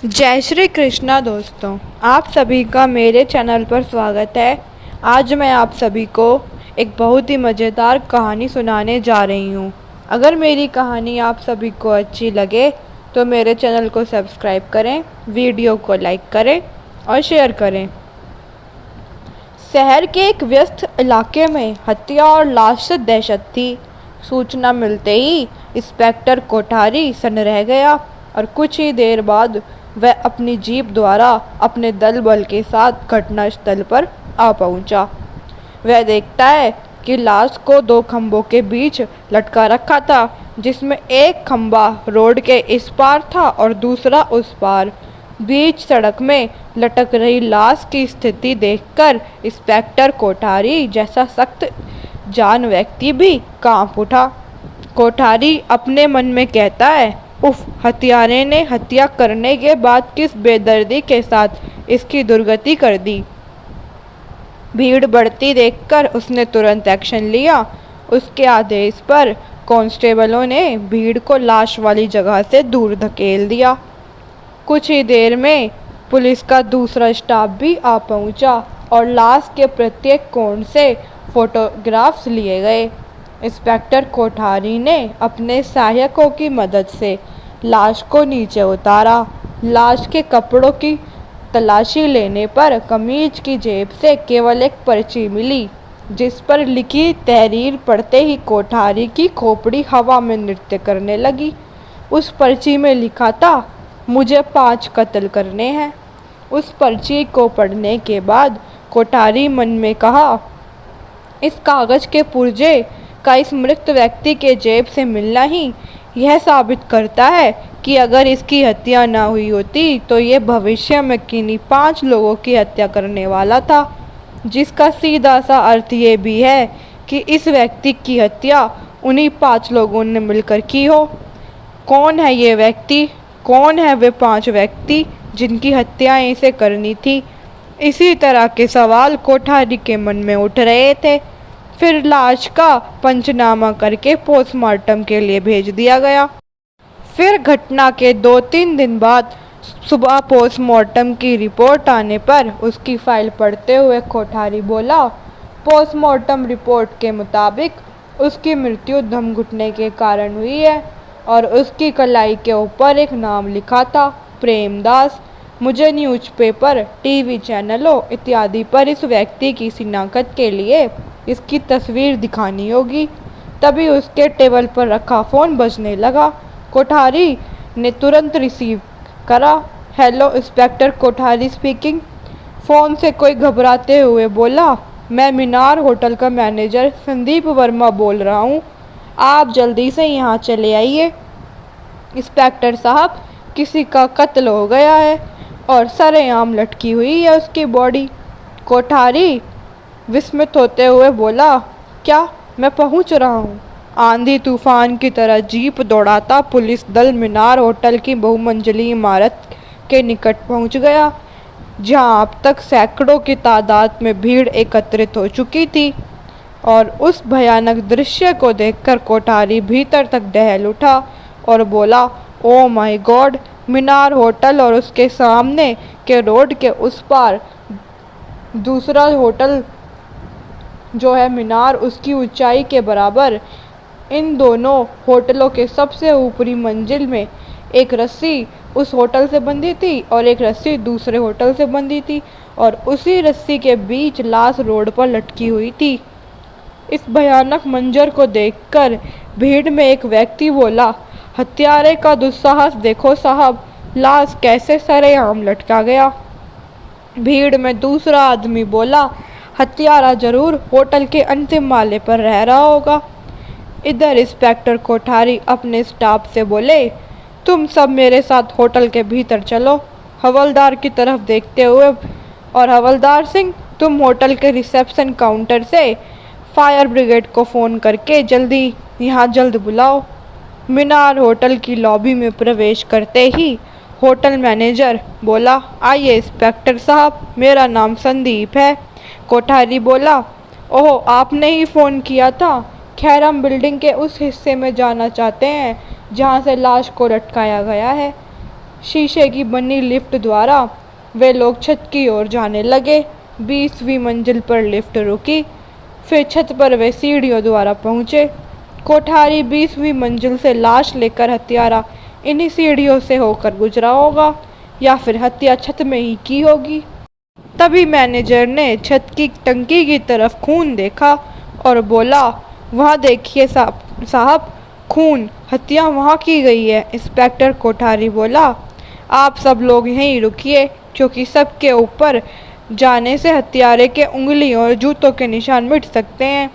जय श्री कृष्णा दोस्तों, आप सभी का मेरे चैनल पर स्वागत है। आज मैं आप सभी को एक बहुत ही मज़ेदार कहानी सुनाने जा रही हूँ। अगर मेरी कहानी आप सभी को अच्छी लगे तो मेरे चैनल को सब्सक्राइब करें, वीडियो को लाइक करें और शेयर करें। शहर के एक व्यस्त इलाके में हत्या और लाश से दहशत थी। सूचना मिलते ही इंस्पेक्टर कोठारी सन्न रह गया और कुछ ही देर बाद वह अपनी जीप द्वारा अपने दल बल के साथ घटनास्थल पर आ पहुंचा। वह देखता है कि लाश को दो खंभों के बीच लटका रखा था, जिसमें एक खंभा रोड के इस पार था और दूसरा उस पार। बीच सड़क में लटक रही लाश की स्थिति देखकर इंस्पेक्टर कोठारी जैसा सख्त जान व्यक्ति भी कांप उठा। कोठारी अपने मन में कहता है, उफ, हत्यारे ने हत्या करने के बाद किस बेदर्दी के साथ इसकी दुर्गति कर दी। भीड़ बढ़ती देखकर उसने तुरंत एक्शन लिया। उसके आदेश पर कांस्टेबलों ने भीड़ को लाश वाली जगह से दूर धकेल दिया। कुछ ही देर में पुलिस का दूसरा स्टाफ भी आ पहुंचा और लाश के प्रत्येक कोण से फोटोग्राफ्स लिए गए। इंस्पेक्टर कोठारी ने अपने सहायकों की मदद से लाश को नीचे उतारा। लाश के कपड़ों की तलाशी लेने पर कमीज की जेब से केवल एक पर्ची मिली, जिस पर लिखी तहरीर पढ़ते ही कोठारी की खोपड़ी हवा में नृत्य करने लगी। उस पर्ची में लिखा था, मुझे 5 कत्ल करने हैं। उस पर्ची को पढ़ने के बाद कोठारी मन में कहा, इस कागज के पुर्जे का इस मृत व्यक्ति के जेब से मिलना ही यह साबित करता है कि अगर इसकी हत्या ना हुई होती तो ये भविष्य में किन्हीं 5 लोगों की हत्या करने वाला था, जिसका सीधा सा अर्थ ये भी है कि इस व्यक्ति की हत्या उन्हीं 5 लोगों ने मिलकर की हो। कौन है ये व्यक्ति? कौन है वे 5 व्यक्ति जिनकी हत्याएं इसे करनी थी? इसी तरह के सवाल कोठारी के मन में उठ रहे थे। फिर लाश का पंचनामा करके पोस्टमार्टम के लिए भेज दिया गया। फिर घटना के 2-3 दिन बाद सुबह पोस्टमार्टम की रिपोर्ट आने पर उसकी फाइल पढ़ते हुए कोठारी बोला, पोस्टमार्टम रिपोर्ट के मुताबिक उसकी मृत्यु दम घुटने के कारण हुई है और उसकी कलाई के ऊपर एक नाम लिखा था, प्रेमदास। मुझे न्यूज़पेपर, टीवी चैनलों इत्यादि पर इस व्यक्ति की शिनाख्त के लिए इसकी तस्वीर दिखानी होगी। तभी उसके टेबल पर रखा फ़ोन बजने लगा। कोठारी ने तुरंत रिसीव करा। Hello, inspector Kothari speaking. Phone से कोई घबराते हुए बोला, मैं मीनार होटल का मैनेजर संदीप वर्मा बोल रहा हूँ, आप जल्दी से यहाँ चले आइए। इंस्पेक्टर साहब, किसी का कत्ल हो गया है और सरेआम लटकी हुई है उसकी बॉडी। कोठारी विस्मित होते हुए बोला, क्या? मैं पहुंच रहा हूं। आंधी तूफान की तरह जीप दौड़ाता पुलिस दल मीनार होटल की बहुमंजिली इमारत के निकट पहुंच गया, जहां अब तक सैकड़ों की तादाद में भीड़ एकत्रित हो चुकी थी। और उस भयानक दृश्य को देखकर कोठारी भीतर तक दहल उठा और बोला, oh my God! Minar hotel और उसके सामने के रोड के उस पार दूसरा होटल जो है मीनार, उसकी ऊंचाई के बराबर। इन दोनों होटलों के सबसे ऊपरी मंजिल में एक रस्सी उस होटल से बंधी थी और एक रस्सी दूसरे होटल से बंधी थी और उसी रस्सी के बीच लाश रोड पर लटकी हुई थी। इस भयानक मंजर को देखकर भीड़ में एक व्यक्ति बोला, हत्यारे का दुस्साहस देखो साहब, लाश कैसे सरेआम लटका गया। भीड़ में दूसरा आदमी बोला, हत्यारा जरूर होटल के अंतिम माले पर रह रहा होगा। इधर इंस्पेक्टर कोठारी अपने स्टाफ से बोले, तुम सब मेरे साथ होटल के भीतर चलो। हवलदार की तरफ देखते हुए, और हवलदार सिंह, तुम होटल के रिसेप्शन काउंटर से फायर ब्रिगेड को फ़ोन करके जल्दी यहाँ जल्द बुलाओ। मीनार होटल की लॉबी में प्रवेश करते ही होटल मैनेजर बोला, आइए इंस्पेक्टर साहब, मेरा नाम संदीप है। कोठारी बोला, ओह, आपने ही फ़ोन किया था। खैर, हम बिल्डिंग के उस हिस्से में जाना चाहते हैं जहां से लाश को लटकाया गया है। शीशे की बनी लिफ्ट द्वारा वे लोग छत की ओर जाने लगे। 20वीं मंजिल पर लिफ्ट रुकी, फिर छत पर वे सीढ़ियों द्वारा पहुंचे। कोठारी 20वीं मंजिल से लाश लेकर हत्यारा इन्हीं सीढ़ियों से होकर गुजरा होगा, या फिर हत्या छत में ही की होगी। तभी मैनेजर ने छत की टंकी की तरफ खून देखा और बोला, वहाँ देखिए साहब, खून, हत्या वहाँ की गई है। इंस्पेक्टर कोठारी बोला, आप सब लोग यहीं रुकिए, क्योंकि सबके ऊपर जाने से हत्यारे के उंगलियों और जूतों के निशान मिट सकते हैं।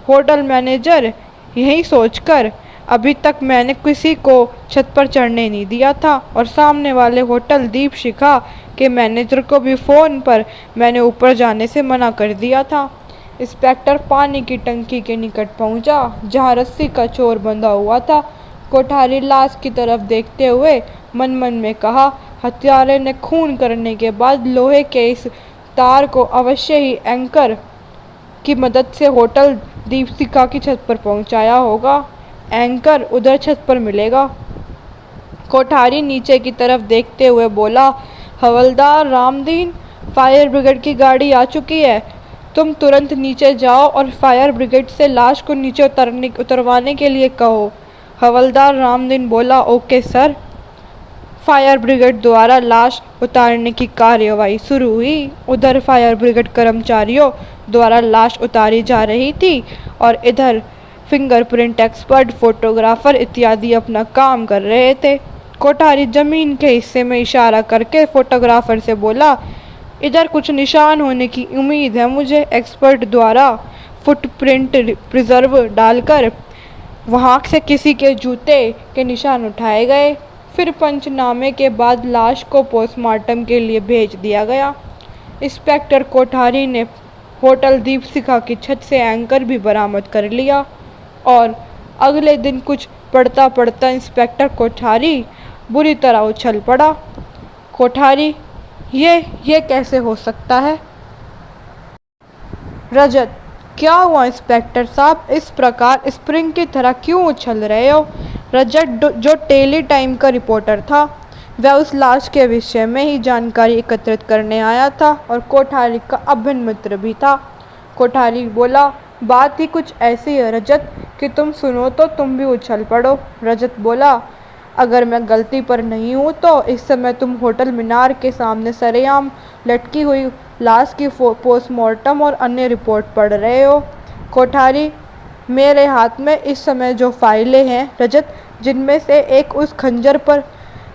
होटल मैनेजर, यही सोचकर अभी तक मैंने किसी को छत पर चढ़ने नहीं दिया था, और सामने वाले होटल दीप शिखा के मैनेजर को भी फ़ोन पर मैंने ऊपर जाने से मना कर दिया था। इंस्पेक्टर पानी की टंकी के निकट पहुंचा, जहां रस्सी का चोर बंधा हुआ था। कोठारी लाश की तरफ देखते हुए मन मन में कहा, हत्यारे ने खून करने के बाद लोहे के इस तार को अवश्य ही एंकर की मदद से होटल दीपशिखा की छत पर पहुंचाया होगा। एंकर उधर छत पर मिलेगा। कोठारी नीचे की तरफ देखते हुए बोला, हवलदार रामदीन, फायर ब्रिगेड की गाड़ी आ चुकी है। तुम तुरंत नीचे जाओ और फायर ब्रिगेड से लाश को नीचे उतरवाने के लिए कहो। हवलदार रामदीन बोला, ओके सर। फायर ब्रिगेड द्वारा लाश उतारने की कार्यवाही शुरू हुई। उधर फायर ब्रिगेड कर्मचारियों द्वारा लाश उतारी जा रही थी और इधर फिंगरप्रिंट एक्सपर्ट, फोटोग्राफर इत्यादि अपना काम कर रहे थे। कोठारी जमीन के हिस्से में इशारा करके फोटोग्राफर से बोला, इधर कुछ निशान होने की उम्मीद है मुझे। एक्सपर्ट द्वारा फुटप्रिंट प्रिजर्व डालकर वहाँ से किसी के जूते के निशान उठाए गए। फिर पंचनामे के बाद लाश को पोस्टमार्टम के लिए भेज दिया गया। इंस्पेक्टर कोठारी ने होटल दीपशिखा की छत से एंकर भी बरामद कर लिया और अगले दिन कुछ पढ़ता पढ़ता इंस्पेक्टर कोठारी बुरी तरह उछल पड़ा। कोठारी, ये कैसे हो सकता है? रजत, क्या हुआ इंस्पेक्टर साहब? इस प्रकार स्प्रिंग की तरह क्यों उछल रहे हो? रजत, जो टेली टाइम का रिपोर्टर था, वह उस लाश के विषय में ही जानकारी एकत्रित करने आया था और कोठारी का अभिन्न मित्र भी था। कोठारी बोला, बात ही कुछ ऐसी है रजत कि तुम सुनो तो तुम भी उछल पड़ो। रजत बोला, अगर मैं गलती पर नहीं हूँ तो इस समय तुम होटल मीनार के सामने सरेआम लटकी हुई लाश की पोस्टमार्टम और अन्य रिपोर्ट पढ़ रहे हो। कोठारी, मेरे हाथ में इस समय जो फाइलें हैं रजत, जिनमें से एक उस खंजर पर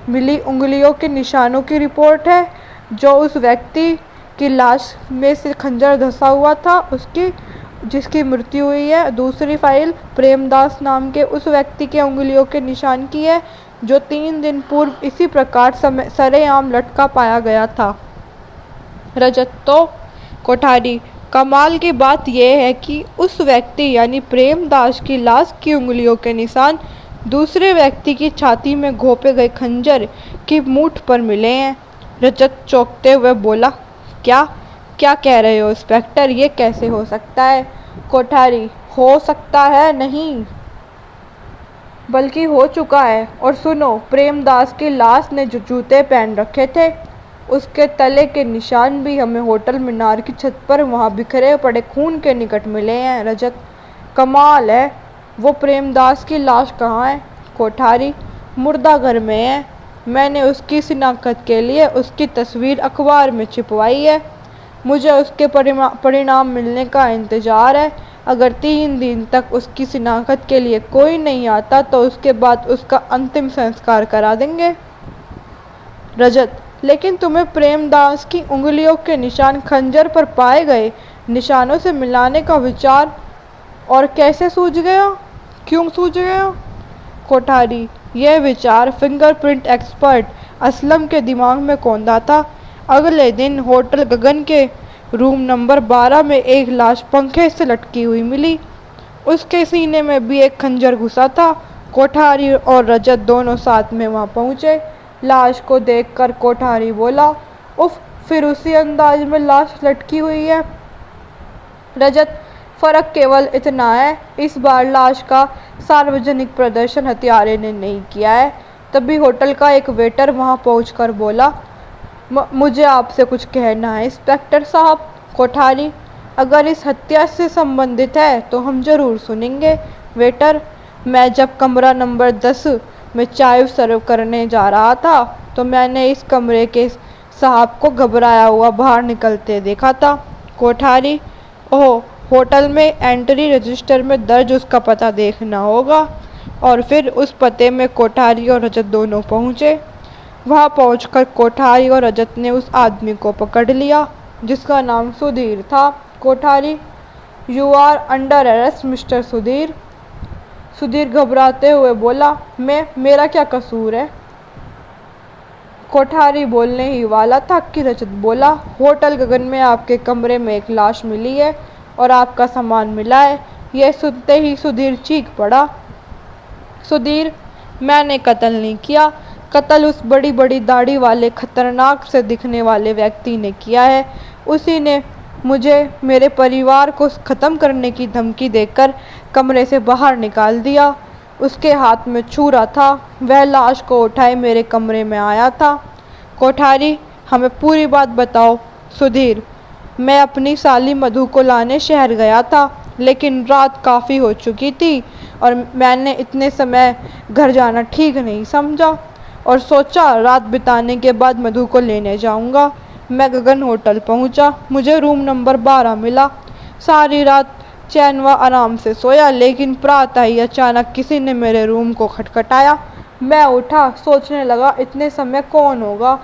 मिली उंगलियों के निशानों की रिपोर्ट है, जो उस व्यक्ति की लाश में से खंजर धंसा हुआ था उसकी, जिसकी मृत्यु हुई है। दूसरी फाइल प्रेमदास नाम के उस व्यक्ति के उंगलियों के निशान की है, जो 3 दिन पूर्व इसी प्रकार सरेआम लटका पाया गया था। रजत, तो कोठारी, कमाल की बात यह है कि उस व्यक्ति यानी प्रेमदास की लाश की उंगलियों के निशान दूसरे व्यक्ति की छाती में घोंपे गए खंजर की मूठ पर मिले हैं। रजत चौंकते हुए बोला, क्या कह रहे हो इंस्पेक्टर? ये कैसे हो सकता है? कोठारी, हो सकता है नहीं, बल्कि हो चुका है। और सुनो, प्रेमदास की लाश ने जो जूते पहन रखे थे, उसके तले के निशान भी हमें होटल मीनार की छत पर वहाँ बिखरे पड़े खून के निकट मिले हैं। रजत, कमाल है। वो प्रेमदास की लाश कहाँ है? कोठारी, मुर्दा घर में है। मैंने उसकी शिनाख्त के लिए उसकी तस्वीर अखबार में छिपवाई है। मुझे उसके परिणाम मिलने का इंतज़ार है। अगर 3 दिन तक उसकी शिनाख्त के लिए कोई नहीं आता तो उसके बाद उसका अंतिम संस्कार करा देंगे। रजत, लेकिन तुम्हें प्रेमदास की उंगलियों के निशान खंजर पर पाए गए निशानों से मिलाने का विचार और कैसे सूझ गया? क्यों सूझ गया? कोठारी, यह विचार फिंगरप्रिंट एक्सपर्ट असलम के दिमाग में कौंधा था। अगले दिन होटल गगन के रूम नंबर 12 में एक लाश पंखे से लटकी हुई मिली। उसके सीने में भी एक खंजर घुसा था। कोठारी और रजत दोनों साथ में वहां पहुंचे। लाश को देखकर कोठारी बोला, उफ, फिर उसी अंदाज में लाश लटकी हुई है। रजत, फर्क केवल इतना है, इस बार लाश का सार्वजनिक प्रदर्शन हत्यारे ने नहीं किया है। तभी होटल का एक वेटर वहां पहुंचकर बोला, मुझे आपसे कुछ कहना है इंस्पेक्टर साहब। कोठारी, अगर इस हत्या से संबंधित है तो हम ज़रूर सुनेंगे। वेटर, मैं जब कमरा नंबर 10 में चाय सर्व करने जा रहा था तो मैंने इस कमरे के साहब को घबराया हुआ बाहर निकलते देखा था। कोठारी, ओह, होटल में एंट्री रजिस्टर में दर्ज उसका पता देखना होगा। और फिर उस पते में कोठारी और रजत दोनों पहुँचे। वहाँ पहुंचकर कोठारी और रजत ने उस आदमी को पकड़ लिया जिसका नाम सुधीर था। Kothari, you are under arrest mister Sudhir. Sudhir घबराते हुए बोला, मेरा क्या कसूर है? कोठारी बोलने ही वाला था कि रजत बोला, होटल गगन में आपके कमरे में एक लाश मिली है और आपका सामान मिला है। यह सुनते ही सुधीर चीख पड़ा। सुधीर, मैंने कत्ल नहीं किया। कत्ल उस बड़ी बड़ी दाढ़ी वाले खतरनाक से दिखने वाले व्यक्ति ने किया है। उसी ने मुझे मेरे परिवार को ख़त्म करने की धमकी देकर कमरे से बाहर निकाल दिया। उसके हाथ में छुरा था, वह लाश को उठाए मेरे कमरे में आया था। कोठारी, हमें पूरी बात बताओ। सुधीर, मैं अपनी साली मधु को लाने शहर गया था, लेकिन रात काफ़ी हो चुकी थी और मैंने इतने समय घर जाना ठीक नहीं समझा और सोचा रात बिताने के बाद मधु को लेने जाऊंगा। मैं गगन होटल पहुंचा, मुझे रूम नंबर 12 मिला। सारी रात चैन व आराम से सोया, लेकिन प्रातः ही अचानक किसी ने मेरे रूम को खटखटाया। मैं उठा, सोचने लगा इतने समय कौन होगा,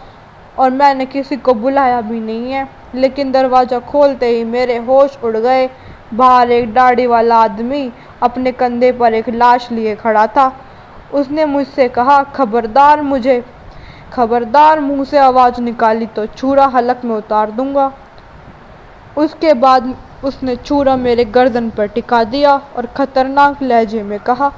और मैंने किसी को बुलाया भी नहीं है। लेकिन दरवाज़ा खोलते ही मेरे होश उड़ गए। बाहर एक दाढ़ी वाला आदमी अपने कंधे पर एक लाश लिए खड़ा था। उसने मुझसे कहा, खबरदार मुंह से आवाज़ निकाली तो छुरा हलक में उतार दूंगा। उसके बाद उसने छुरा मेरे गर्दन पर टिका दिया और ख़तरनाक लहजे में कहा,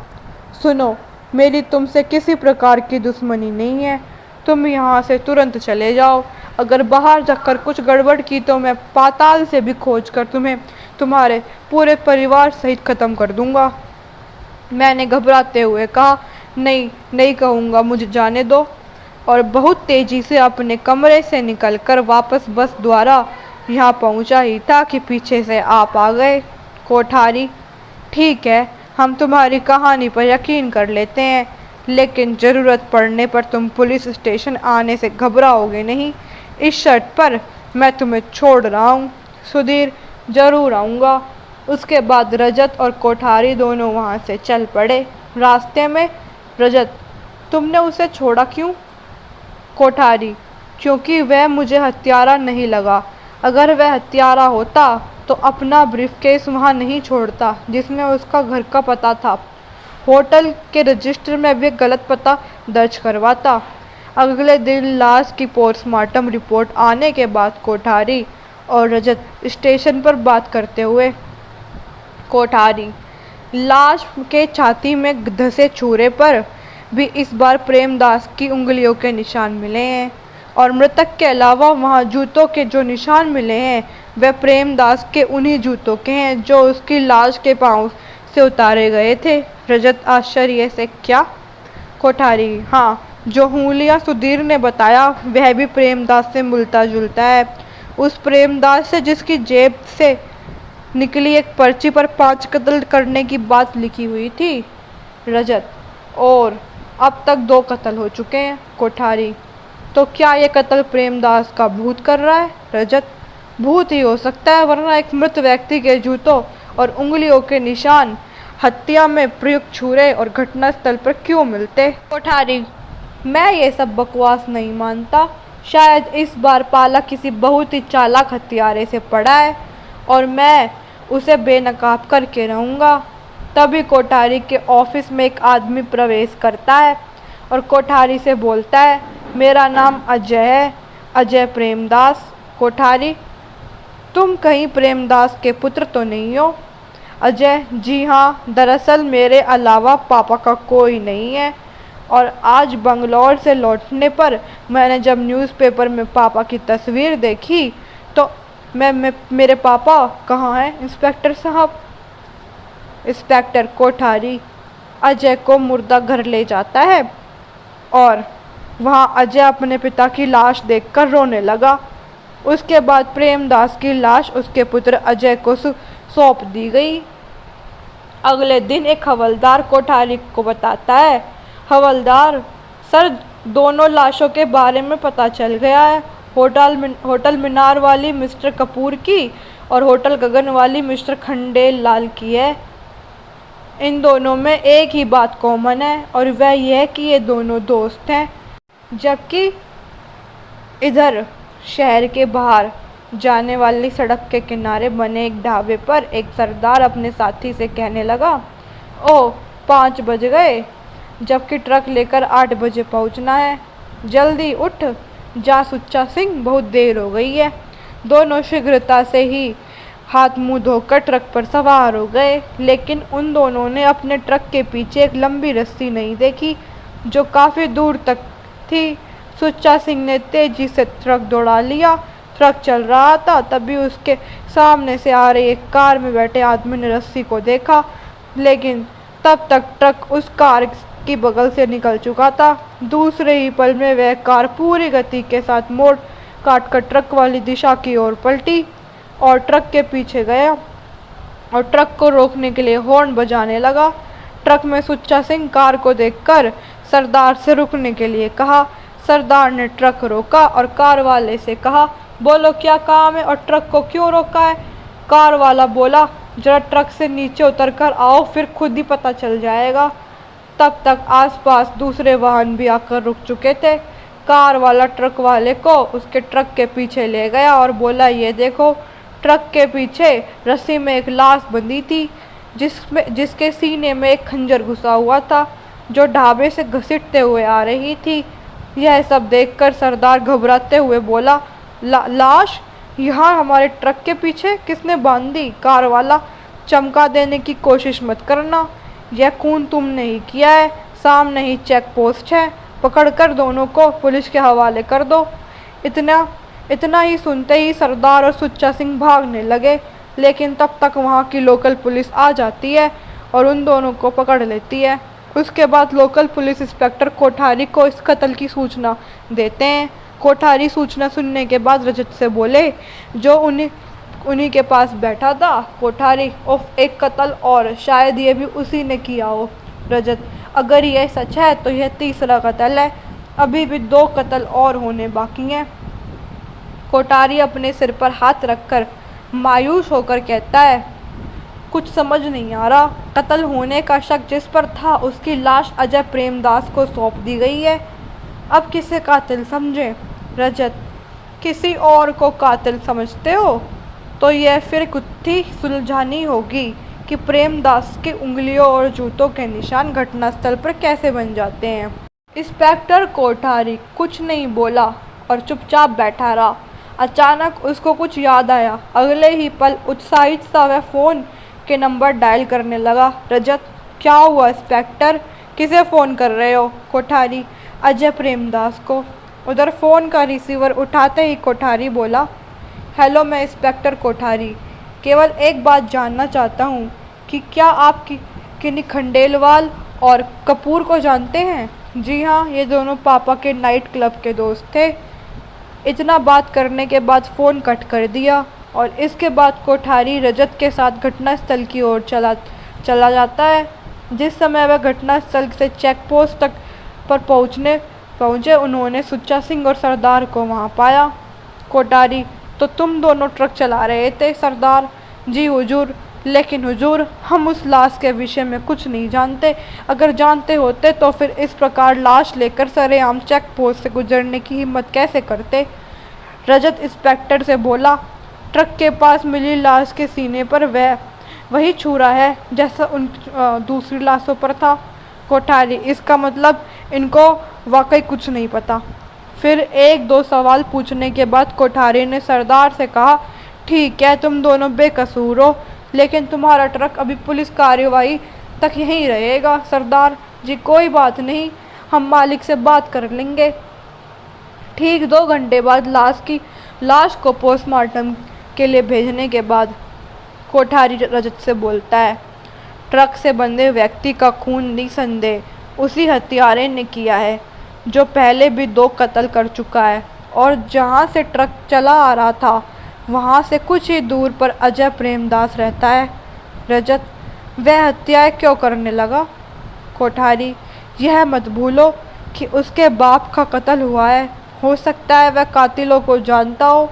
सुनो, मेरी तुमसे किसी प्रकार की दुश्मनी नहीं है। तुम यहाँ से तुरंत चले जाओ। अगर बाहर जाकर कुछ गड़बड़ की तो मैं पाताल से भी खोज कर तुम्हें तुम्हारे पूरे परिवार सहित ख़त्म कर दूंगा। मैंने घबराते हुए कहा, नहीं कहूँगा, मुझे जाने दो। और बहुत तेज़ी से अपने कमरे से निकलकर वापस बस द्वारा यहाँ पहुँचा ही था कि पीछे से आप आ गए। कोठारी, ठीक है, हम तुम्हारी कहानी पर यकीन कर लेते हैं, लेकिन ज़रूरत पड़ने पर तुम पुलिस स्टेशन आने से घबराओगे नहीं। इस शर्त पर मैं तुम्हें छोड़ रहा हूँ। सुधीर, ज़रूर आऊँगा। उसके बाद रजत और कोठारी दोनों वहाँ से चल पड़े। रास्ते में, रजत, तुमने उसे छोड़ा क्यों? कोठारी, क्योंकि वह मुझे हत्यारा नहीं लगा। अगर वह हत्यारा होता तो अपना ब्रीफकेस वहाँ नहीं छोड़ता जिसमें उसका घर का पता था। होटल के रजिस्टर में वह गलत पता दर्ज करवाता। अगले दिन लाश की पोस्टमार्टम रिपोर्ट आने के बाद कोठारी और रजत स्टेशन पर बात करते हुए, कोठारी, लाश के छाती में धंसे छुरे पर भी इस बार प्रेमदास की उंगलियों के निशान मिले हैं और मृतक के अलावा वहाँ जूतों के जो निशान मिले हैं वह प्रेमदास के उन्हीं जूतों के हैं जो उसकी लाश के पांव से उतारे गए थे। रजत आश्चर्य से, क्या? कोठारी, हाँ, जो हुलिया सुधीर ने बताया वह भी प्रेमदास से मिलता जुलता है। उस प्रेमदास से जिसकी जेब से निकली एक पर्ची पर 5 कत्ल करने की बात लिखी हुई थी। रजत, और अब तक 2 कत्ल हो चुके हैं। कोठारी, तो क्या ये कत्ल प्रेमदास का भूत कर रहा है? रजत, भूत ही हो सकता है, वरना एक मृत व्यक्ति के जूतों और उंगलियों के निशान हत्या में प्रयुक्त छुरे और घटनास्थल पर क्यों मिलते? कोठारी, मैं ये सब बकवास नहीं मानता। शायद इस बार पाला किसी बहुत ही चालाक हत्यारे से पड़ा है और मैं उसे बेनकाब करके रहूँगा। तभी कोठारी के ऑफिस में एक आदमी प्रवेश करता है और कोठारी से बोलता है, मेरा नाम अजय है, अजय प्रेमदास। कोठारी, तुम कहीं प्रेमदास के पुत्र तो नहीं हो? अजय, जी हाँ, दरअसल मेरे अलावा पापा का कोई नहीं है और आज बंगलौर से लौटने पर मैंने जब न्यूज़पेपर में पापा की तस्वीर देखी तो मेरे पापा कहाँ हैं इंस्पेक्टर साहब? इंस्पेक्टर कोठारी अजय को मुर्दा घर ले जाता है और वहाँ अजय अपने पिता की लाश देखकर रोने लगा। उसके बाद प्रेमदास की लाश उसके पुत्र अजय को सौंप दी गई। अगले दिन एक हवलदार कोठारी को बताता है, हवलदार सर, दोनों लाशों के बारे में पता चल गया है। होटल मीनार वाली मिस्टर कपूर की और होटल गगन वाली मिस्टर खंडेल लाल की है। इन दोनों में एक ही बात कॉमन है और वह यह कि ये दोनों दोस्त हैं। जबकि इधर शहर के बाहर जाने वाली सड़क के किनारे बने एक ढाबे पर एक सरदार अपने साथी से कहने लगा, ओ 5 बज गए, जबकि ट्रक लेकर 8 बजे पहुंचना है। जल्दी उठ जा सुच्चा सिंह, बहुत देर हो गई है। दोनों शीघ्रता से ही हाथ मुंह धोकर ट्रक पर सवार हो गए, लेकिन उन दोनों ने अपने ट्रक के पीछे एक लंबी रस्सी नहीं देखी जो काफ़ी दूर तक थी। सुच्चा सिंह ने तेजी से ट्रक दौड़ा लिया। ट्रक चल रहा था, तभी उसके सामने से आ रही एक कार में बैठे आदमी ने रस्सी को देखा, लेकिन तब तक ट्रक उस कार की बगल से निकल चुका था। दूसरे ही पल में वह कार पूरी गति के साथ मोड़ काटकर ट्रक वाली दिशा की ओर पलटी और ट्रक के पीछे गया और ट्रक को रोकने के लिए हॉर्न बजाने लगा। ट्रक में सुच्चा सिंह कार को देखकर सरदार से रुकने के लिए कहा। सरदार ने ट्रक रोका और कार वाले से कहा, बोलो क्या काम है और ट्रक को क्यों रोका है? कार वाला बोला, जरा ट्रक से नीचे उतर कर आओ, फिर खुद ही पता चल जाएगा। तब तक आसपास दूसरे वाहन भी आकर रुक चुके थे। कार वाला ट्रक वाले को उसके ट्रक के पीछे ले गया और बोला, ये देखो, ट्रक के पीछे रस्सी में एक लाश बंधी थी जिसके सीने में एक खंजर घुसा हुआ था जो ढाबे से घसीटते हुए आ रही थी। यह सब देखकर सरदार घबराते हुए बोला, लाश यहाँ हमारे ट्रक के पीछे किसने बांध दी? कार वाला, चमका देने की कोशिश मत करना, यह खून तुमने ही किया है। सामने ही चेक पोस्ट है, पकड़कर दोनों को पुलिस के हवाले कर दो। इतना ही सुनते ही सरदार और सुच्चा सिंह भागने लगे, लेकिन तब तक वहाँ की लोकल पुलिस आ जाती है और उन दोनों को पकड़ लेती है। उसके बाद लोकल पुलिस इंस्पेक्टर कोठारी को इस कत्ल की सूचना देते हैं। कोठारी सूचना सुनने के बाद रजत से बोले, जो उन्हीं के पास बैठा था। कोठारी, उफ, एक कत्ल और, शायद ये भी उसी ने किया हो। रजत, अगर यह सच है तो यह तीसरा कत्ल है, अभी भी 2 कत्ल और होने बाकी हैं। कोठारी अपने सिर पर हाथ रखकर मायूस होकर कहता है, कुछ समझ नहीं आ रहा। कत्ल होने का शक जिस पर था उसकी लाश अजय प्रेमदास को सौंप दी गई है। अब किसे कातिल समझे? रजत, किसी और को कातिल समझते हो तो यह फिर गुत्थी सुलझानी होगी कि प्रेमदास की उंगलियों और जूतों के निशान घटनास्थल पर कैसे बन जाते हैं। इंस्पेक्टर कोठारी कुछ नहीं बोला और चुपचाप बैठा रहा। अचानक उसको कुछ याद आया। अगले ही पल उत्साहित सा वह फ़ोन के नंबर डायल करने लगा। रजत, क्या हुआ इंस्पेक्टर, किसे फ़ोन कर रहे हो? कोठारी, अजय प्रेमदास को। उधर फ़ोन का रिसीवर उठाते ही कोठारी बोला, हेलो, मैं इंस्पेक्टर कोठारी, केवल एक बात जानना चाहता हूँ कि क्या आप किन्हीं खंडेलवाल और कपूर को जानते हैं? जी हाँ, ये दोनों पापा के नाइट क्लब के दोस्त थे। इतना बात करने के बाद फ़ोन कट कर दिया और इसके बाद कोठारी रजत के साथ घटनास्थल की ओर चला जाता है। जिस समय वह घटनास्थल से चेक पोस्ट तक पर पहुँचे उन्होंने सुच्चा सिंह और सरदार को वहाँ पाया। कोठारी, तो तुम दोनों ट्रक चला रहे थे? सरदार, जी हुजूर, लेकिन हुजूर, हम उस लाश के विषय में कुछ नहीं जानते। अगर जानते होते तो फिर इस प्रकार लाश लेकर सरेआम चेक पोस्ट से गुजरने की हिम्मत कैसे करते? रजत इंस्पेक्टर से बोला, ट्रक के पास मिली लाश के सीने पर वही छुरा है जैसा उन दूसरी लाशों पर था। कोठारी, इसका मतलब इनको वाकई कुछ नहीं पता। फिर 1-2 सवाल पूछने के बाद कोठारी ने सरदार से कहा, ठीक है, तुम दोनों बेकसूर हो, लेकिन तुम्हारा ट्रक अभी पुलिस कार्रवाई तक यहीं रहेगा। सरदार जी, कोई बात नहीं, हम मालिक से बात कर लेंगे। ठीक 2 घंटे बाद लाश को पोस्टमार्टम के लिए भेजने के बाद कोठारी रजत से बोलता है, ट्रक से बंधे व्यक्ति का खून निसंदेह उसी हत्यारे ने किया है। जो पहले भी 2 कत्ल कर चुका है, और जहाँ से ट्रक चला आ रहा था वहाँ से कुछ ही दूर पर अजय प्रेमदास रहता है। रजत, वह हत्याएं क्यों करने लगा? कोठारी, यह मत भूलो कि उसके बाप का कत्ल हुआ है। हो सकता है वह कातिलों को जानता हो,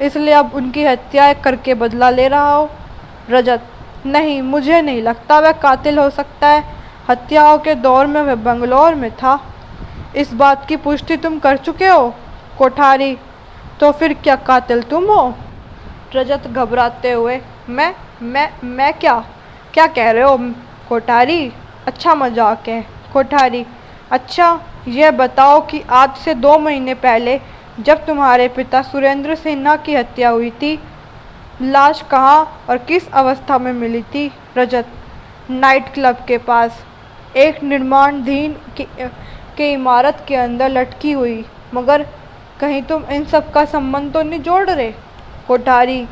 इसलिए अब उनकी हत्याएं करके बदला ले रहा हो। रजत, नहीं, मुझे नहीं लगता वह कातिल हो सकता है। हत्याओं के दौर में वह बंगलौर में था। इस बात की पुष्टि तुम कर चुके हो? कोठारी, तो फिर क्या कातिल तुम हो? रजत घबराते हुए, मैं क्या क्या कह रहे हो? कोठारी, अच्छा मजाक है। कोठारी, अच्छा, यह बताओ कि आज से 2 महीने पहले जब तुम्हारे पिता सुरेंद्र सिन्हा की हत्या हुई थी, लाश कहाँ और किस अवस्था में मिली थी? रजत, नाइट क्लब के पास, एक निर्माणाधीन के इमारत के अंदर लटकी हुई। मगर कहीं तुम इन सब का संबंध तो नहीं जोड़ रहे? कोठारी,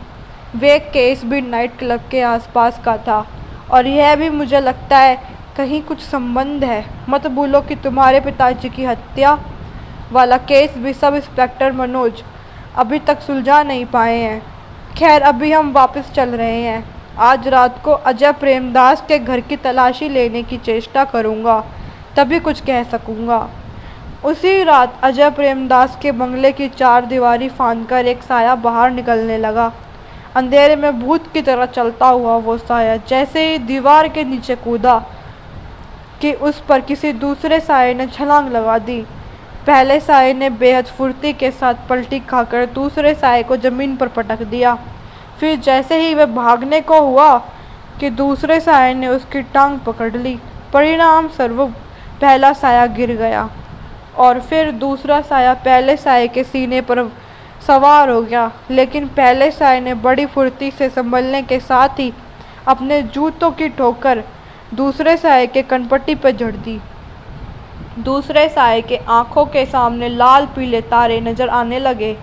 वे केस भी नाइट क्लब के आसपास का था, और यह भी मुझे लगता है कहीं कुछ संबंध है। मत भूलो कि तुम्हारे पिताजी की हत्या वाला केस भी सब इंस्पेक्टर मनोज अभी तक सुलझा नहीं पाए हैं। खैर, अभी हम वापस चल रहे हैं। आज रात को अजय प्रेमदास के घर की तलाशी लेने की चेष्टा करूंगा, तभी कुछ कह सकूंगा। उसी रात अजय प्रेमदास के बंगले की 4 दीवारी फांदकर एक साया बाहर निकलने लगा। अंधेरे में भूत की तरह चलता हुआ वो साया जैसे ही दीवार के नीचे कूदा कि उस पर किसी दूसरे साये ने छलांग लगा दी। पहले साये ने बेहद फुर्ती के साथ पलटी खाकर दूसरे साये को जमीन पर पटक दिया। फिर जैसे ही वह भागने को हुआ कि दूसरे साये ने उसकी टांग पकड़ ली। परिणाम स्वरूप पहला साया गिर गया, और फिर दूसरा साया पहले साये के सीने पर सवार हो गया। लेकिन पहले साये ने बड़ी फुर्ती से संभलने के साथ ही अपने जूतों की ठोकर दूसरे साये के कनपट्टी पर जड़ दी। दूसरे साये के आंखों के सामने लाल पीले तारे नजर आने लगे।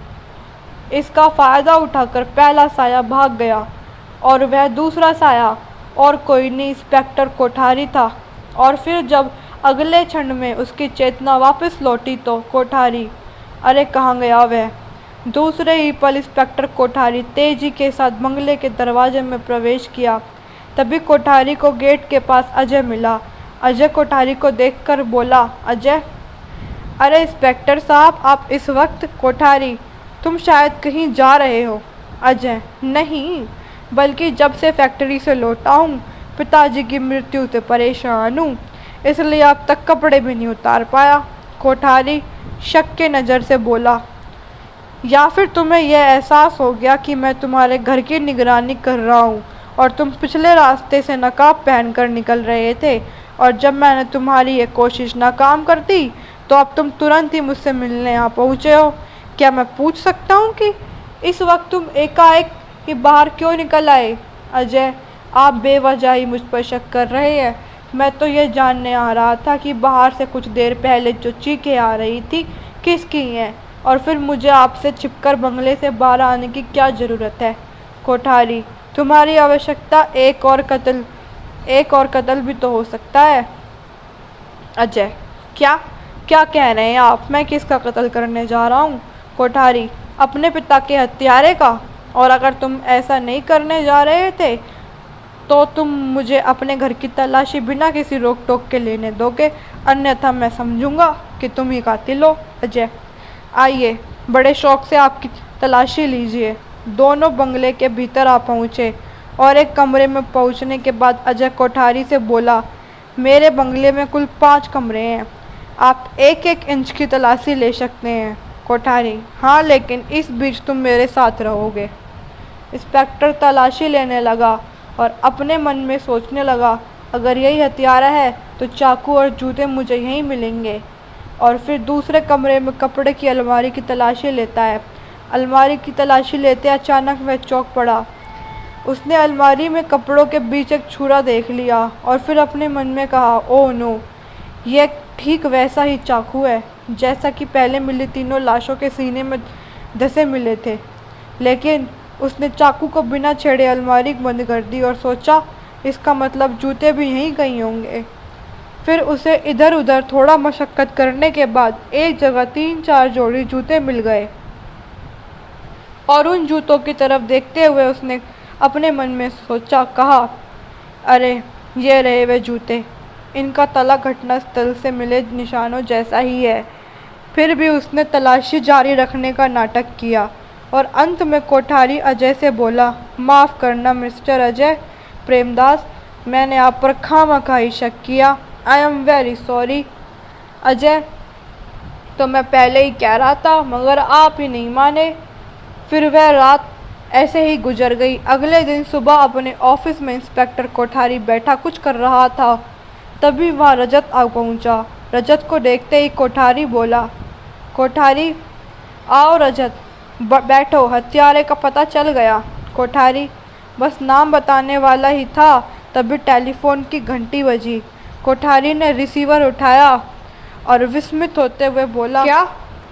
इसका फायदा उठाकर पहला साया भाग गया, और वह दूसरा साया और कोई नहीं, इंस्पेक्टर कोठारी था। और फिर जब अगले क्षण में उसकी चेतना वापस लौटी तो कोठारी, अरे कहाँ गया वह? दूसरे ही पल इंस्पेक्टर कोठारी तेजी के साथ बंगले के दरवाजे में प्रवेश किया। तभी कोठारी को गेट के पास अजय मिला। अजय कोठारी को देखकर बोला, अजय? अरे इंस्पेक्टर साहब, आप इस वक्त? कोठारी, तुम शायद कहीं जा रहे हो। अजय, नहीं, बल्कि जब से फैक्ट्री से लौटा हूँ, पिताजी की मृत्यु से परेशान हूँ, इसलिए अब तक कपड़े भी नहीं उतार पाया। कोठारी शक के नज़र से बोला, या फिर तुम्हें यह एहसास हो गया कि मैं तुम्हारे घर की निगरानी कर रहा हूँ और तुम पिछले रास्ते से नकाब पहनकर निकल रहे थे, और जब मैंने तुम्हारी ये कोशिश नाकाम कर दी तो अब तुम तुरंत ही मुझसे मिलने यहाँ पहुँचे हो। क्या मैं पूछ सकता हूँ कि इस वक्त तुम एकाएक ही बाहर क्यों निकल आए? अजय, आप बेवजह ही मुझ पर शक कर रहे हैं। मैं तो ये जानने आ रहा था कि बाहर से कुछ देर पहले जो चीखें आ रही थी किसकी हैं, और फिर मुझे आपसे छिपकर बंगले से बाहर आने की क्या ज़रूरत है? कोठारी, तुम्हारी आवश्यकता एक और कत्ल भी तो हो सकता है। अजय, क्या क्या कह रहे हैं आप? मैं किसका कत्ल करने जा रहा हूँ? कोठारी, अपने पिता के हत्यारे का। और अगर तुम ऐसा नहीं करने जा रहे थे तो तुम मुझे अपने घर की तलाशी बिना किसी रोक टोक के लेने दोगे, अन्यथा मैं समझूंगा कि तुम ही कातिल हो। अजय, आइए, बड़े शौक से आपकी तलाशी लीजिए। दोनों बंगले के भीतर आ पहुँचे, और एक कमरे में पहुँचने के बाद अजय कोठारी से बोला, मेरे बंगले में कुल 5 कमरे हैं, आप 1-1 इंच की तलाशी ले सकते हैं। कोठारी, हाँ, लेकिन इस बीच तुम मेरे साथ रहोगे। इंस्पेक्टर तलाशी लेने लगा और अपने मन में सोचने लगा, अगर यही हथियारा है तो चाकू और जूते मुझे यहीं मिलेंगे। और फिर दूसरे कमरे में कपड़े की अलमारी की तलाशी लेता है। अलमारी की तलाशी लेते अचानक वह चौंक पड़ा। उसने अलमारी में कपड़ों के बीच एक छुरा देख लिया और फिर अपने मन में कहा, ओह नो, यह ठीक वैसा ही चाकू है जैसा कि पहले मिली तीनों लाशों के सीने में धंसे मिले थे। लेकिन उसने चाकू को बिना छेड़े अलमारी बंद कर दी और सोचा, इसका मतलब जूते भी यहीं कहीं होंगे। फिर उसे इधर उधर थोड़ा मशक्कत करने के बाद एक जगह 3-4 जोड़ी जूते मिल गए और उन जूतों की तरफ देखते हुए उसने अपने मन में सोचा, कहा, अरे ये रहे वे जूते, इनका तला घटनास्थल से मिले निशानों जैसा ही है। फिर भी उसने तलाशी जारी रखने का नाटक किया और अंत में कोठारी अजय से बोला, माफ़ करना मिस्टर अजय प्रेमदास, मैंने आप पर खामखाई शक किया। I am very sorry. Ajay, तो मैं पहले ही कह रहा था मगर आप ही नहीं माने। फिर वह रात ऐसे ही गुजर गई। अगले दिन सुबह अपने ऑफिस में इंस्पेक्टर कोठारी बैठा कुछ कर रहा था, तभी वहाँ रजत आ पहुँचा। रजत को देखते ही कोठारी बोला, कोठारी आओ रजत, बैठो, हत्यारे का पता चल गया। कोठारी बस नाम बताने वाला ही था, तभी टेलीफोन की घंटी बजी। कोठारी ने रिसीवर उठाया और विस्मित होते हुए बोला, क्या?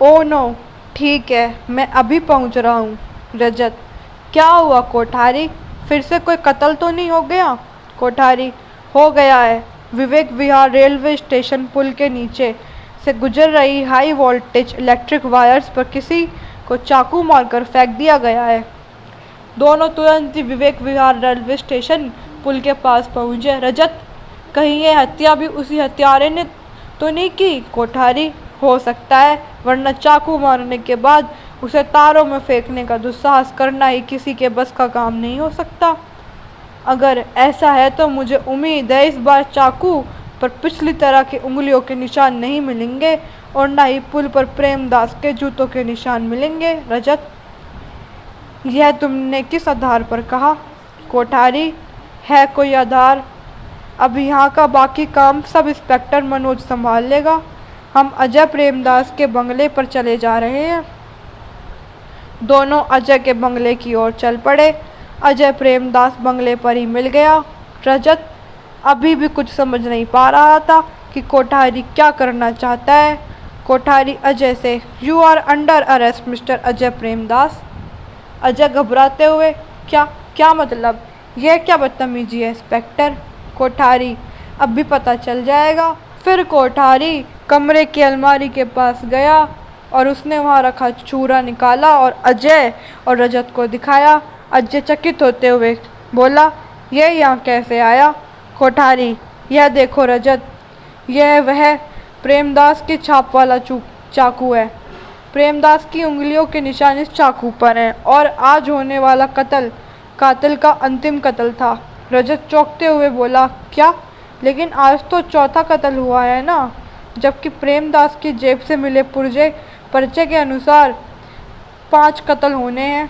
ओ नो, ठीक है, मैं अभी पहुंच रहा हूँ। रजत, क्या हुआ कोठारी, फिर से कोई कत्ल तो नहीं हो गया? कोठारी, हो गया है। विवेक विहार रेलवे स्टेशन पुल के नीचे से गुजर रही हाई वोल्टेज इलेक्ट्रिक वायर्स पर किसी को चाकू मारकर फेंक दिया गया है। दोनों तुरंत ही विवेक विहार रेलवे स्टेशन पुल के पास पहुंचे। रजत, कहीं ये हत्या भी उसी हत्यारे ने तो नहीं की? कोठारी, हो सकता है, वरना चाकू मारने के बाद उसे तारों में फेंकने का दुस्साहस करना ही किसी के बस का काम नहीं हो सकता। अगर ऐसा है तो मुझे उम्मीद है इस बार चाकू पर पिछली तरह की उंगलियों के निशान नहीं मिलेंगे और न ही पुल पर प्रेमदास के जूतों के निशान मिलेंगे। रजत, यह तुमने किस आधार पर कहा? कोठारी, है कोई आधार? अब यहाँ का बाकी काम सब इंस्पेक्टर मनोज संभाल लेगा। हम अजय प्रेमदास के बंगले पर चले जा रहे हैं। दोनों अजय के बंगले की ओर चल पड़े। अजय प्रेमदास बंगले पर ही मिल गया। रजत अभी भी कुछ समझ नहीं पा रहा था कि कोठारी क्या करना चाहता है। कोठारी अजय से, you are under arrest mister Ajay Premdas. Ajay घबराते हुए, क्या मतलब, यह क्या बदतमीजी है इंस्पेक्टर? कोठारी, अब भी पता चल जाएगा। फिर कोठारी कमरे की अलमारी के पास गया और उसने वहाँ रखा चूरा निकाला और अजय और रजत को दिखाया। अजय चकित होते हुए बोला, यह यहाँ कैसे आया? कोठारी, यह देखो रजत, यह वह प्रेमदास की छाप वाला चाकू है। प्रेमदास की उंगलियों के निशान इस चाकू पर हैं और आज होने वाला कातिल का अंतिम कत्ल था। रजत चौंकते हुए बोला, क्या? लेकिन आज तो चौथा कत्ल हुआ है ना, जबकि प्रेमदास की जेब से मिले पर्चे के अनुसार 5 कत्ल होने हैं।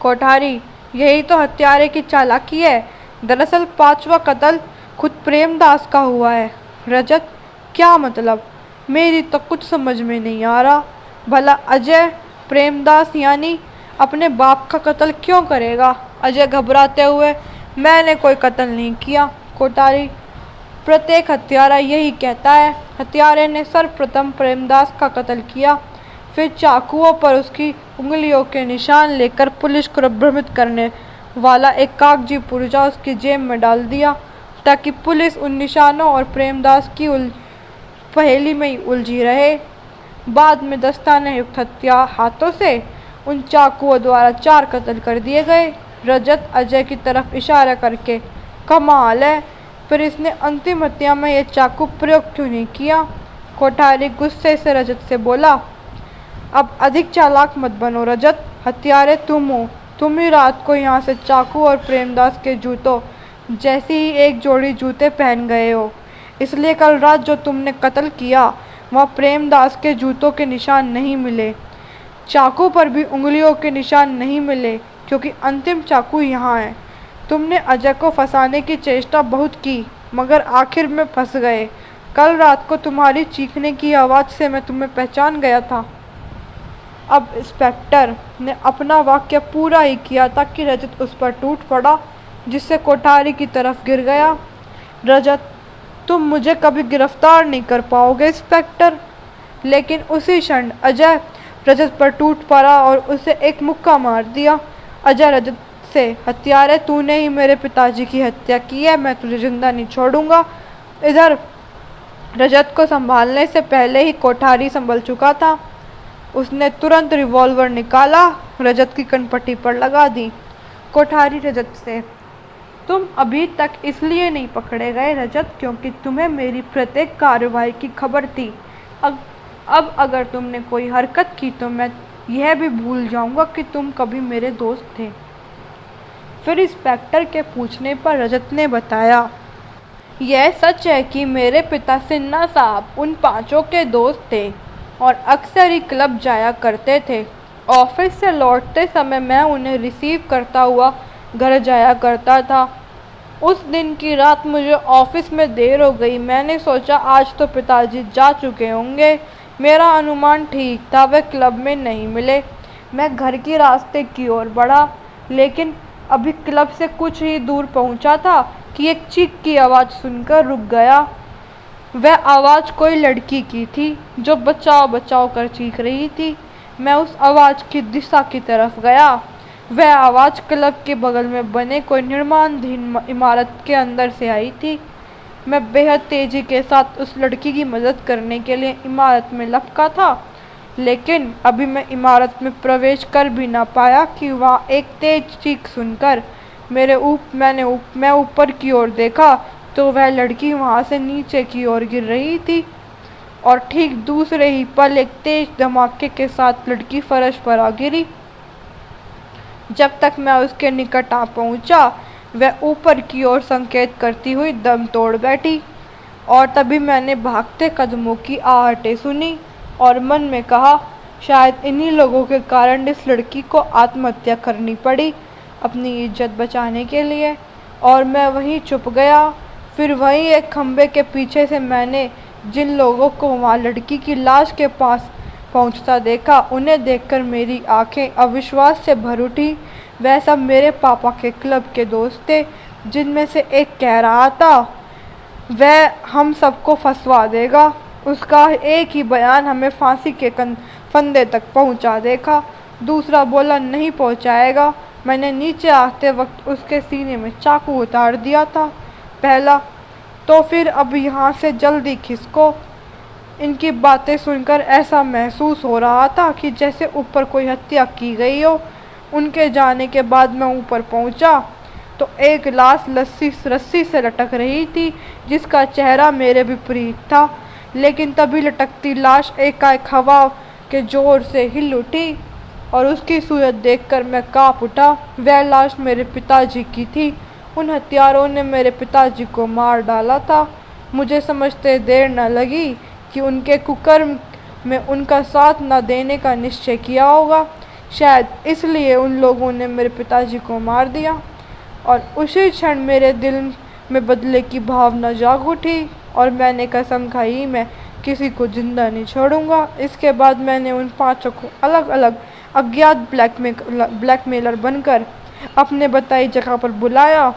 कोठारी, यही तो हत्यारे की चालाकी है। दरअसल 5वां कत्ल खुद प्रेमदास का हुआ है। रजत, क्या मतलब? मेरी तो कुछ समझ में नहीं आ रहा। भला अजय प्रेमदास यानी अपने बाप का कत्ल क्यों करेगा? अजय घबराते हुए, मैंने कोई कत्ल नहीं किया। कोठारी, प्रत्येक हत्यारा यही कहता है। हत्यारे ने सर्वप्रथम प्रेमदास का कत्ल किया, फिर चाकुओं पर उसकी उंगलियों के निशान लेकर पुलिस को भ्रमित करने वाला एक कागजी पुर्जा उसकी जेब में डाल दिया ताकि पुलिस उन निशानों और प्रेमदास की पहेली में ही उलझी रहे। बाद में दस्ताने युक्त हत्या हाथों से उन चाकुओं द्वारा 4 कत्ल कर दिए गए। रजत अजय की तरफ इशारा करके, कमाल है, फिर इसने अंतिम हत्या में यह चाकू प्रयोग क्यों नहीं किया? कोठारी गुस्से से रजत से बोला, अब अधिक चालाक मत बनो रजत, हत्यारे तुम हो। तुम ही रात को यहाँ से चाकू और प्रेमदास के जूतों जैसी ही एक जोड़ी जूते पहन गए हो, इसलिए कल रात जो तुमने कत्ल किया वहाँ प्रेमदास के जूतों के निशान नहीं मिले, चाकू पर भी उंगलियों के निशान नहीं मिले क्योंकि अंतिम चाकू यहाँ है। तुमने अजय को फंसाने की चेष्टा बहुत की मगर आखिर में फंस गए। कल रात को तुम्हारी चीखने की आवाज़ से मैं तुम्हें पहचान गया था। अब इंस्पेक्टर ने अपना वाक्य पूरा ही किया था कि रजत उस पर टूट पड़ा, जिससे कोठारी की तरफ गिर गया। रजत, तुम मुझे कभी गिरफ्तार नहीं कर पाओगे इंस्पेक्टर। लेकिन उसी क्षण अजय रजत पर टूट पड़ा और उसे एक मुक्का मार दिया। अजय रजत से, हत्यारे, तूने ही मेरे पिताजी की हत्या की है, मैं तुझे जिंदा नहीं छोड़ूंगा। इधर रजत को संभालने से पहले ही कोठारी संभल चुका था। उसने तुरंत रिवॉल्वर निकाला, रजत की कनपट्टी पर लगा दी। कोठारी रजत से, तुम अभी तक इसलिए नहीं पकड़े गए रजत क्योंकि तुम्हें मेरी प्रत्येक कार्रवाई की खबर थी। अब अगर तुमने कोई हरकत की तो मैं यह भी भूल जाऊंगा कि तुम कभी मेरे दोस्त थे। फिर इंस्पेक्टर के पूछने पर रजत ने बताया, यह सच है कि मेरे पिता सिन्हा साहब उन पांचों के दोस्त थे और अक्सर ही क्लब जाया करते थे। ऑफिस से लौटते समय मैं उन्हें रिसीव करता हुआ घर जाया करता था। उस दिन की रात मुझे ऑफिस में देर हो गई। मैंने सोचा आज तो पिताजी जा चुके होंगे। मेरा अनुमान ठीक था, वे क्लब में नहीं मिले। मैं घर के रास्ते की ओर बढ़ा, लेकिन अभी क्लब से कुछ ही दूर पहुंचा था कि एक चीख की आवाज़ सुनकर रुक गया। वह आवाज़ कोई लड़की की थी जो बचाओ बचाओ कर चीख रही थी। मैं उस आवाज़ की दिशा की तरफ गया। वह आवाज़ क्लब के बगल में बने कोई निर्माणाधीन इमारत के अंदर से आई थी। मैं बेहद तेज़ी के साथ उस लड़की की मदद करने के लिए इमारत में लपका था, लेकिन अभी मैं इमारत में प्रवेश कर भी ना पाया कि वहाँ एक तेज चीख सुनकर मैं ऊपर की ओर देखा तो वह लड़की वहाँ से नीचे की ओर गिर रही थी और ठीक दूसरे ही पल एक तेज धमाके के साथ लड़की फर्श पर आ गिरी। जब तक मैं उसके निकट आ पहुँचा, वह ऊपर की ओर संकेत करती हुई दम तोड़ बैठी और तभी मैंने भागते कदमों की आहटें सुनी और मन में कहा, शायद इन्हीं लोगों के कारण इस लड़की को आत्महत्या करनी पड़ी अपनी इज्जत बचाने के लिए। और मैं वहीं चुप गया। फिर वहीं एक खंबे के पीछे से मैंने जिन लोगों को वहाँ लड़की की लाश के पास पहुँचता देखा, उन्हें देखकर मेरी आंखें अविश्वास से भर उठी। वह सब मेरे पापा के क्लब के दोस्त थे, जिनमें से एक कह रहा था वह हम सबको फंसवा देगा। उसका एक ही बयान हमें फांसी के फंदे तक पहुंचा देगा। दूसरा बोला नहीं पहुंचाएगा। मैंने नीचे आते वक्त उसके सीने में चाकू उतार दिया था। पहला तो फिर अब यहाँ से जल्दी खिसको। इनकी बातें सुनकर ऐसा महसूस हो रहा था कि जैसे ऊपर कोई हत्या की गई हो। उनके जाने के बाद मैं ऊपर पहुंचा तो एक लाश रस्सी से लटक रही थी, जिसका चेहरा मेरे विपरीत था। लेकिन तभी लटकती लाश एकाएक हवा के जोर से हिल उठी और उसकी सूरत देखकर मैं कांप उठा। वह लाश मेरे पिताजी की थी। उन हत्यारों ने मेरे पिताजी को मार डाला था। मुझे समझते देर न लगी कि उनके कुकर्म में उनका साथ न देने का निश्चय किया होगा। शायद इसलिए उन लोगों ने मेरे पिताजी को मार दिया और उसी क्षण मेरे दिल में बदले की भावना जाग उठी और मैंने कसम खाई, मैं किसी को जिंदा नहीं छोड़ूंगा। इसके बाद मैंने उन पांचों को अलग अलग अज्ञात ब्लैकमेलर बनकर अपने बताई जगह पर बुलाया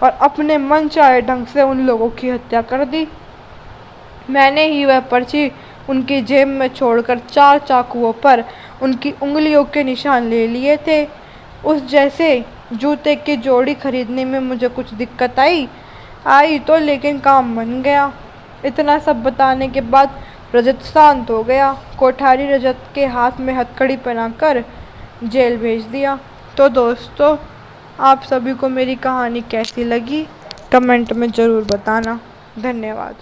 और अपने मन चाहे ढंग से उन लोगों की हत्या कर दी। मैंने ही वह पर्ची उनकी जेब में छोड़कर 4 चाकुओं पर उनकी उंगलियों के निशान ले लिए थे। उस जैसे जूते की जोड़ी खरीदने में मुझे कुछ दिक्कत आई तो लेकिन काम बन गया। इतना सब बताने के बाद रजत शांत हो गया। कोठारी रजत के हाथ में हथकड़ी पहनाकर जेल भेज दिया। तो दोस्तों, आप सभी को मेरी कहानी कैसी लगी कमेंट में ज़रूर बताना। धन्यवाद।